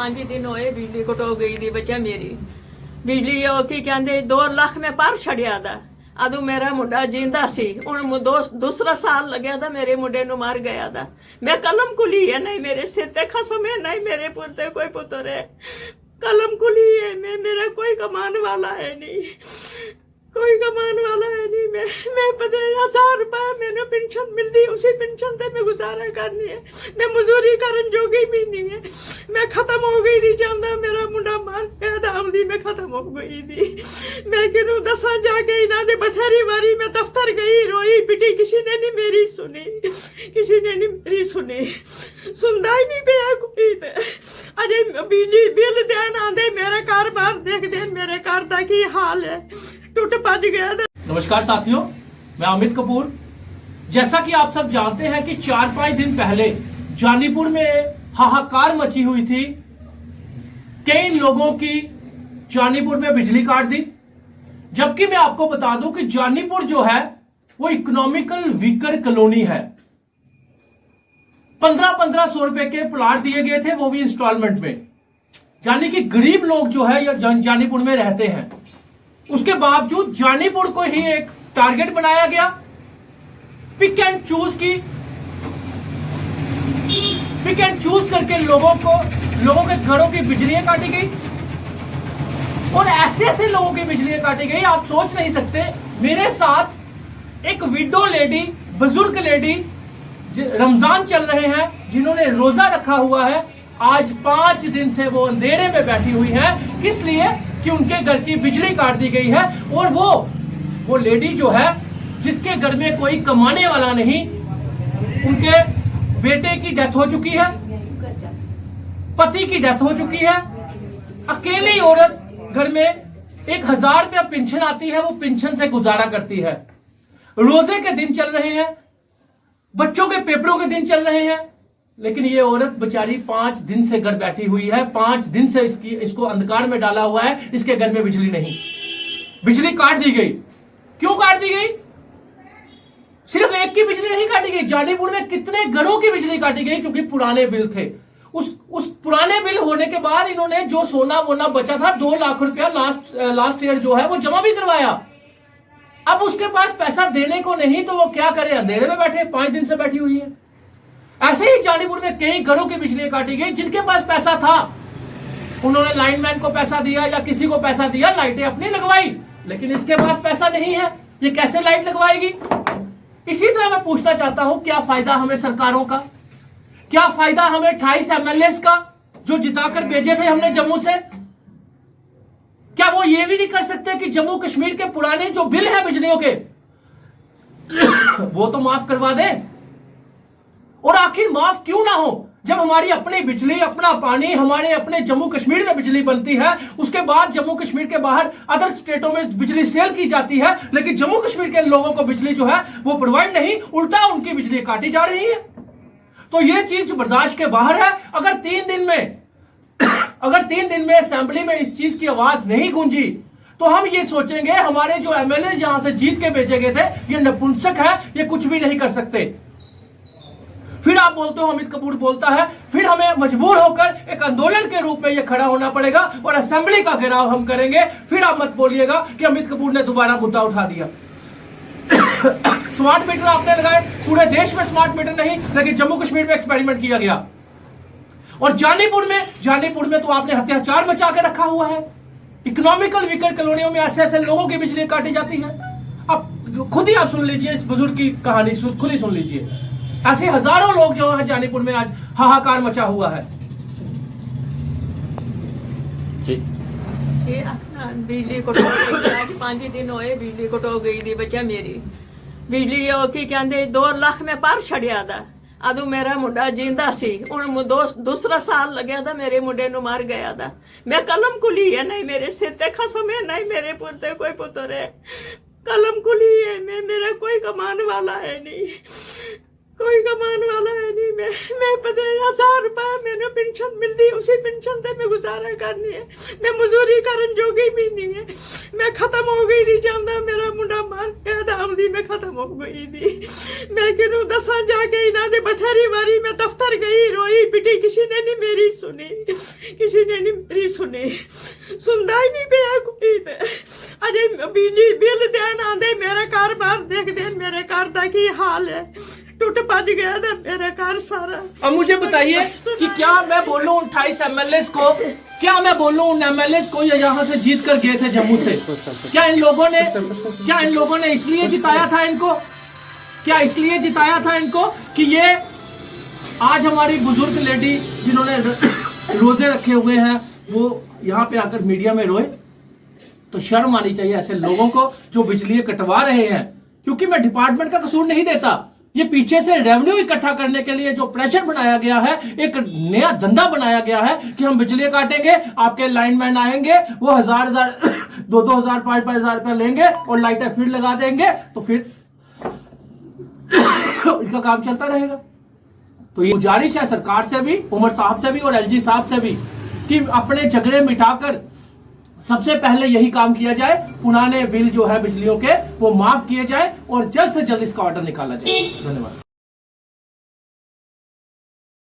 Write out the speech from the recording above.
5 दिन ਹੋਏ ਬਿਜਲੀ ਕਟੋ ਗਈ ਦੀ ਬੱਚਾ ਮੇਰੀ ਬਿਜਲੀ ਉਹ ਕੀ ਕਹਿੰਦੇ 2 ਲੱਖ ਮੈਂ ਪਰ ਛੜਿਆ ਦਾ ਅਦੋਂ ਮੇਰਾ ਮੁੰਡਾ ਜਿੰਦਾ ਸੀ ਹੁਣ ਦੂਸਰਾ ਸਾਲ ਲੱਗਿਆ ਦਾ ਮੇਰੇ ਮੁੰਡੇ ਨੂੰ ਮਾਰ ਗਿਆ ਦਾ ਮੈਂ ਕਲਮ ਕੁਲੀ ਹੈ ਨਹੀਂ ਮੇਰੇ ਸਿਰ ਤੇ ਖਸਮ ਹੈ नहीं मेरे पुत्र कोई पुत्र है कलम कुली है मैं मेरा कोई कमाने वाला है नहीं कोई कमाने वाला है नहीं मैं 1000 रुपये मैंने पेंशन मिलती उसी पेंशन से मैं गुजारा करनी है मैं मजदूरी करन जोगी भी नहीं है मैं खत्म हो गई थी जानदा मेरा मुंडा मार गया दामदी मैं खत्म हो गई थी मैं किनू दसा जाके इन्हां दे बथेरी वारी मैं दफ्तर गई रोई पिटी किसी ने नहीं मेरी सुनी किसी ने नहीं मेरी सुनी सुनदा ही नहीं पिया कोई ते अजे बिजली बिल देन आंदे मेरे घर बाहर देख दे मेरे घर दा की हाल है टूट पज गया। नमस्कार साथियों, मैं अमित कपूर। जैसा कि आप सब जानते हैं कि 4-5 दिन पहले जानीपुर में हाहाकार मची हुई थी। कई लोगों की जानीपुर में बिजली काट दी, जबकि मैं आपको बता दूं कि जानीपुर जो है वो इकोनॉमिकल वीकर कॉलोनी है। 1500 रुपए के प्लाट दिए गए थे, वो भी इंस्टॉलमेंट में, यानी कि गरीब लोग जो है जानीपुर में रहते हैं। उसके बावजूद जानीपुर को ही एक टारगेट बनाया गया। पिक एंड चूज करके लोगों के घरों की बिजलियां काटी गई और ऐसे लोगों की बिजलियां काटी गई आप सोच नहीं सकते। मेरे साथ एक विडो लेडी, बुजुर्ग लेडी, रमजान चल रहे हैं, जिन्होंने रोजा रखा हुआ है। आज 5 दिन से वो अंधेरे में बैठी हुई है। किस लिए? कि उनके घर की बिजली काट दी गई है। और वो लेडी जो है, जिसके घर में कोई कमाने वाला नहीं, उनके बेटे की डेथ हो चुकी है, पति की डेथ हो चुकी है, अकेली औरत घर में 1000 रुपया पेंशन आती है, वो पेंशन से गुजारा करती है। रोजे के दिन चल रहे हैं, बच्चों के पेपरों के दिन चल रहे हैं, लेकिन ये औरत बेचारी 5 दिन से घर बैठी हुई है। 5 दिन से इसको अंधकार में डाला हुआ है। इसके घर में बिजली नहीं, बिजली काट दी गई। क्यों काट दी गई? सिर्फ एक की बिजली नहीं काटी गई, जानीपुर में कितने घरों की बिजली काटी गई, क्योंकि पुराने बिल थे। उस पुराने बिल होने के बाद इन्होंने जो सोना वोना बचा था 2 लाख रुपया लास्ट ईयर जो है वो जमा भी करवाया। अब उसके पास पैसा देने को नहीं, तो वो क्या करे? अंधेरे में बैठे, 5 दिन से बैठी हुई है। ऐसे ही जानीपुर में कई घरों की बिजली काटी गई। जिनके पास पैसा था उन्होंने लाइनमैन को पैसा दिया या किसी को पैसा दिया, लाइटें अपनी लगवाई, लेकिन इसके पास पैसा नहीं है, ये कैसे लाइट लगवाएगी? इसी तरह मैं पूछना चाहता हूं, क्या फायदा हमें सरकारों का? क्या फायदा हमें 28 MLA का जो जिताकर भेजे थे हमने जम्मू से? क्या वो ये भी नहीं कर सकते कि जम्मू कश्मीर के पुराने जो बिल है बिजलियों के वो तो माफ करवा दे? और आखिर माफ क्यों ना हो, जब हमारी अपनी बिजली, अपना पानी, हमारे अपने जम्मू कश्मीर में बिजली बनती है, उसके बाद जम्मू कश्मीर के बाहर अदर स्टेटों में बिजली सेल की जाती है, लेकिन जम्मू कश्मीर के लोगों को बिजली जो है वो प्रोवाइड नहीं, उल्टा उनकी बिजली काटी जा रही है। तो ये चीज बर्दाश्त के बाहर है। अगर 3 दिन में असेंबली में इस चीज की आवाज नहीं गूंजी, तो हम ये सोचेंगे हमारे जो MLA यहां से जीत के भेजे गए थे ये नपुंसक है, ये कुछ भी नहीं कर सकते। फिर आप बोलते हो अमित कपूर बोलता है, फिर हमें मजबूर होकर एक आंदोलन के रूप में ये खड़ा होना पड़ेगा और असेंबली का घेराव हम करेंगे। फिर आप मत बोलिएगा कि अमित कपूर ने दोबारा मुद्दा उठा दिया। स्मार्ट मीटर आपने लगाए, पूरे देश में स्मार्ट मीटर नहीं, लेकिन जम्मू कश्मीर में एक्सपेरिमेंट किया गया। और जानीपुर में तो आपने अत्याचार मचा के रखा हुआ है। इकोनॉमिकल वीकर कॉलोनियों में ऐसे लोगों की बिजली काटी जाती है। अब खुद ही आप सुन लीजिए, इस बुजुर्ग की कहानी खुद ही सुन लीजिए। ऐसे हजारों लोग जो है जानीपुर में आज हाहाकार मचा हुआ है। जी बिजली कटो आज 5 दिन होए बिजली कटो गई दी बच्चा मेरी बिजली ਉਹ ਕੀ ਕਹਿੰਦੇ 2 ਲੱਖ ਮੈਂ ਪਰ ਛੜਿਆ ਦਾ ਅਦੋਂ ਮੇਰਾ ਮੁੰਡਾ ਜਿੰਦਾ ਸੀ ਹੁਣ ਦੂਸਰਾ ਸਾਲ ਲੱਗਿਆ ਦਾ ਮੇਰੇ ਮੁੰਡੇ ਨੂੰ ਮਾਰ ਗਿਆ ਦਾ ਮੈਂ ਕਲਮ ਕੁਲੀ ਹੈ नहीं मेरे सिर ते खसम है नहीं मेरे पुत्र कोई पुत्र है कलम कुली है मैं मेरा कोई कमाने वाला है नहीं कोई कमाने वाला है नहीं मैं 1000 रुपये मैंने पेंशन मिलती उसी पेंशन से मैं गुजारा करनी है मैं मजदूरी करन जोगी भी नहीं है मैं खत्म हो गई थी जानदा मेरा मुंडा मार गया दामदी मैं खत्म मुक गई थी। मैं किनू दसा जाके इन्हां दे बथेरी वारी मैं दफ्तर गई, रोई पिटी, किसी ने नहीं मेरी सुनी, किसी ने नहीं मेरी सुनी, सुनदा ही नहीं पिया कोई। ते अजे बिजली बिल देन आंदे, मेरा घर बाहर देख दे, मेरे घर दा की हाल है, टूट भज गया था मेरा घर सारा। अब मुझे बताइए कि क्या मैं बोलूं 28 एमएलए को, क्या मैं बोलूं उन एमएलए को ये यहाँ से जीत कर गए थे जम्मू से, क्या इन लोगों ने इसलिए जिताया था इनको, क्या इसलिए जिताया था इनको कि ये आज हमारी बुजुर्ग लेडी जिन्होंने रोजे रखे हुए हैं वो यहाँ पे आकर मीडिया में रोए? तो शर्म आनी चाहिए ऐसे लोगों को जो बिजली कटवा रहे हैं। क्योंकि मैं डिपार्टमेंट का कसूर नहीं देता, ये पीछे से रेवेन्यू इकट्ठा करने के लिए जो प्रेशर बनाया गया है, एक नया धंधा बनाया गया है कि हम बिजली काटेंगे, आपके लाइनमैन आएंगे, वो 1000 2000 5000 रुपया लेंगे और लाइटें फिर लगा देंगे, तो फिर इनका काम चलता रहेगा। तो ये गुजारिश है सरकार से भी, उमर साहब से भी और एलजी साहब से भी कि अपने झगड़े मिटाकर सबसे पहले यही काम किया जाए, पुराने बिल जो है बिजलियों के वो माफ किए जाए और जल्द से जल्द इसका ऑर्डर निकाला जाए। धन्यवाद।